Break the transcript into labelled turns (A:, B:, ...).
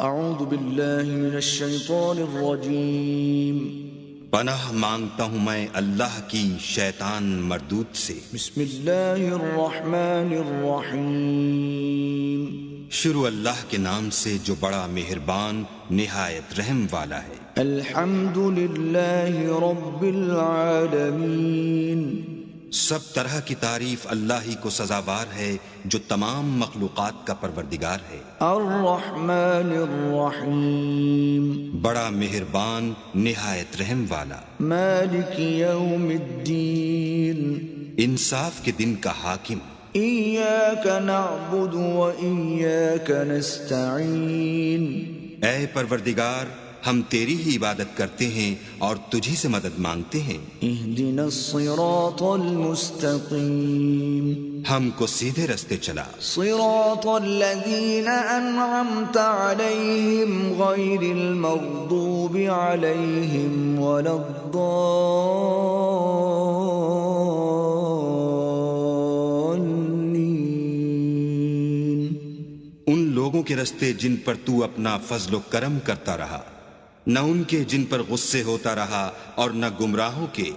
A: اعوذ باللہ من الشیطان الرجیم
B: پناہ مانگتا ہوں میں اللہ کی شیطان مردود سے۔
A: بسم اللہ الرحمن الرحیم
B: شروع اللہ کے نام سے جو بڑا مہربان نہایت رحم والا ہے۔
A: الحمد للہ رب العالمین
B: سب طرح کی تعریف اللہ ہی کو سزاوار ہے جو تمام مخلوقات کا پروردگار ہے۔
A: الرحمن الرحیم
B: بڑا مہربان نہایت رحم والا۔
A: مالک یوم الدین
B: انصاف کے دن کا حاکم۔
A: ایاک نعبد و ایاک نستعین
B: اے پروردگار ہم تیری ہی عبادت کرتے ہیں اور تجھی سے مدد مانگتے ہیں۔
A: اہدنا الصراط المستقیم
B: ہم کو سیدھے رستے چلا۔
A: صراط الذین انعمت علیہم غیر المغضوب علیہم ولا الضالین۔
B: ان لوگوں کے رستے جن پر تو اپنا فضل و کرم کرتا رہا، نہ ان کے جن پر غصے ہوتا رہا اور نہ گمراہوں کے